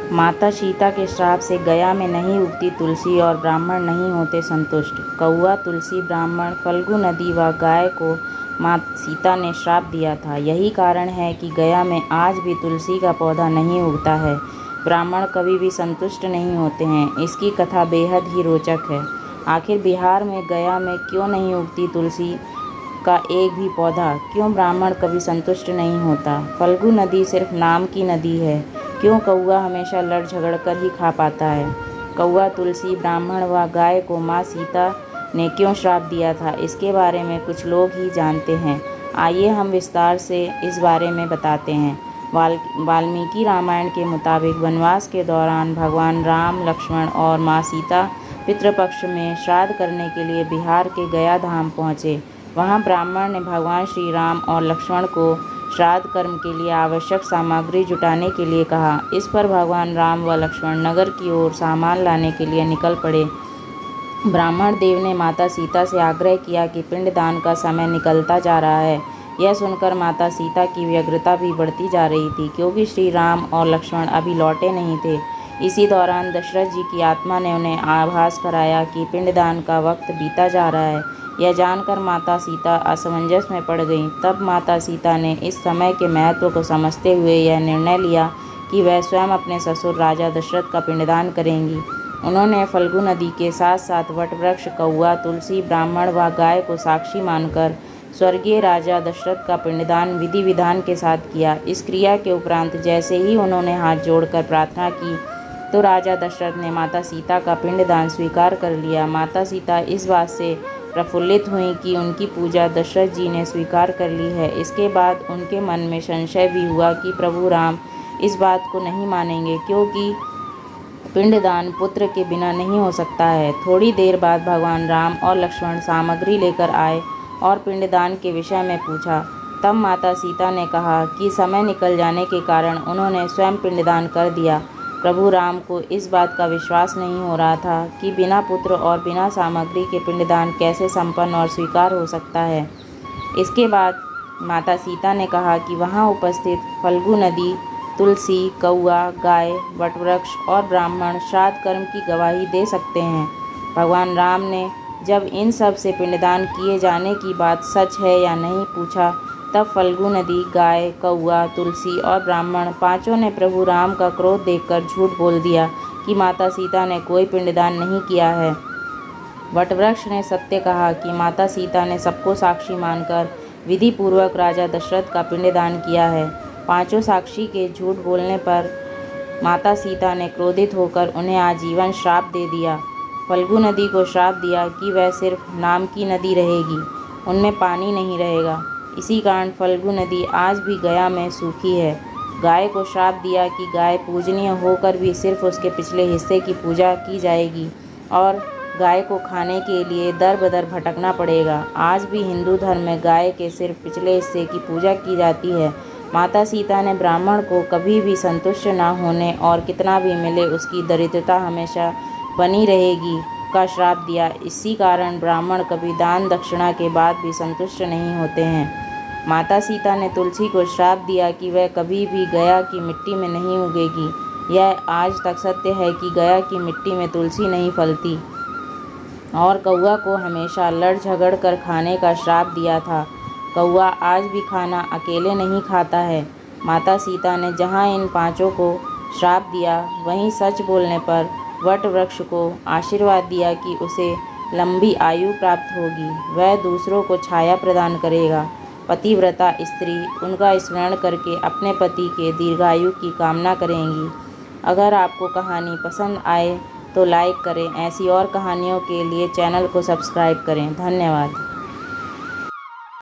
माता सीता के श्राप से गया में नहीं उगती तुलसी और ब्राह्मण नहीं होते संतुष्ट। कौआ, तुलसी, ब्राह्मण, फल्गु नदी व गाय को माँ सीता ने श्राप दिया था। यही कारण है कि गया में आज भी तुलसी का पौधा नहीं उगता है। ब्राह्मण कभी भी संतुष्ट नहीं होते हैं। इसकी कथा बेहद ही रोचक है। आखिर बिहार में गया में क्यों नहीं उगती तुलसी का एक भी पौधा? क्यों ब्राह्मण कभी संतुष्ट नहीं होता? फल्गु नदी सिर्फ नाम की नदी है। क्यों कौआ हमेशा लड़ झगड़ कर ही खा पाता है? कौआ, तुलसी, ब्राह्मण व गाय को माँ सीता ने क्यों श्राप दिया था, इसके बारे में कुछ लोग ही जानते हैं। आइए हम विस्तार से इस बारे में बताते हैं। वाल्मीकि रामायण के मुताबिक वनवास के दौरान भगवान राम, लक्ष्मण और माँ सीता पितृपक्ष में श्राद्ध करने के लिए बिहार के गया धाम पहुँचे। वहाँ ब्राह्मण ने भगवान श्री राम और लक्ष्मण को श्राद्ध कर्म के लिए आवश्यक सामग्री जुटाने के लिए कहा। इस पर भगवान राम व लक्ष्मण नगर की ओर सामान लाने के लिए निकल पड़े। ब्राह्मण देव ने माता सीता से आग्रह किया कि पिंडदान का समय निकलता जा रहा है। यह सुनकर माता सीता की व्यग्रता भी बढ़ती जा रही थी, क्योंकि श्री राम और लक्ष्मण अभी लौटे नहीं थे। इसी दौरान दशरथ जी की आत्मा ने उन्हें आभास कराया कि पिंडदान का वक्त बीता जा रहा है। यह जानकर माता सीता असमंजस में पड़ गईं। तब माता सीता ने इस समय के महत्व को समझते हुए यह निर्णय लिया कि वह स्वयं अपने ससुर राजा दशरथ का पिंडदान करेंगी। उन्होंने फल्गु नदी के साथ साथ वटवृक्ष, कौआ, तुलसी, ब्राह्मण व गाय को साक्षी मानकर स्वर्गीय राजा दशरथ का पिंडदान विधि विधान के साथ किया। इस क्रिया के उपरांत जैसे ही उन्होंने हाथ जोड़कर प्रार्थना की तो राजा दशरथ ने माता सीता का पिंडदान स्वीकार कर लिया। माता सीता इस बात से प्रफुल्लित हुई कि उनकी पूजा दशरथ जी ने स्वीकार कर ली है। इसके बाद उनके मन में संशय भी हुआ कि प्रभु राम इस बात को नहीं मानेंगे, क्योंकि पिंडदान पुत्र के बिना नहीं हो सकता है। थोड़ी देर बाद भगवान राम और लक्ष्मण सामग्री लेकर आए और पिंडदान के विषय में पूछा। तब माता सीता ने कहा कि समय निकल जाने के कारण उन्होंने स्वयं पिंडदान कर दिया। प्रभु राम को इस बात का विश्वास नहीं हो रहा था कि बिना पुत्र और बिना सामग्री के पिंडदान कैसे संपन्न और स्वीकार हो सकता है। इसके बाद माता सीता ने कहा कि वहाँ उपस्थित फल्गु नदी, तुलसी, कौआ, गाय, वटवृक्ष और ब्राह्मण श्राद्ध कर्म की गवाही दे सकते हैं। भगवान राम ने जब इन सब से पिंडदान किए जाने की बात सच है या नहीं पूछा, तब फल्गु नदी, गाय, कौआ, तुलसी और ब्राह्मण पांचों ने प्रभु राम का क्रोध देखकर झूठ बोल दिया कि माता सीता ने कोई पिंडदान नहीं किया है। वटवृक्ष ने सत्य कहा कि माता सीता ने सबको साक्षी मानकर विधि पूर्वक राजा दशरथ का पिंडदान किया है। पांचों साक्षी के झूठ बोलने पर माता सीता ने क्रोधित होकर उन्हें आजीवन श्राप दे दिया। फल्गु नदी को श्राप दिया कि वह सिर्फ नाम की नदी रहेगी, उनमें पानी नहीं रहेगा। इसी कारण फल्गु नदी आज भी गया में सूखी है। गाय को श्राप दिया कि गाय पूजनीय होकर भी सिर्फ उसके पिछले हिस्से की पूजा की जाएगी और गाय को खाने के लिए दर बदर भटकना पड़ेगा। आज भी हिंदू धर्म में गाय के सिर्फ पिछले हिस्से की पूजा की जाती है। माता सीता ने ब्राह्मण को कभी भी संतुष्ट न होने और कितना भी मिले उसकी दरिद्रता हमेशा बनी रहेगी का श्राप दिया। इसी कारण ब्राह्मण कभी दान दक्षिणा के बाद भी संतुष्ट नहीं होते हैं। माता सीता ने तुलसी को श्राप दिया कि वह कभी भी गया की मिट्टी में नहीं उगेगी। यह आज तक सत्य है कि गया की मिट्टी में तुलसी नहीं फलती। और कौआ को हमेशा लड़ झगड़ कर खाने का श्राप दिया था। कौआ आज भी खाना अकेले नहीं खाता है। माता सीता ने जहाँ इन पांचों को श्राप दिया, वहीं सच बोलने पर वट वृक्ष को आशीर्वाद दिया कि उसे लंबी आयु प्राप्त होगी, वह दूसरों को छाया प्रदान करेगा। पतिव्रता स्त्री उनका स्मरण करके अपने पति के दीर्घायु की कामना करेंगी। अगर आपको कहानी पसंद आए तो लाइक करें। ऐसी और कहानियों के लिए चैनल को सब्सक्राइब करें। धन्यवाद।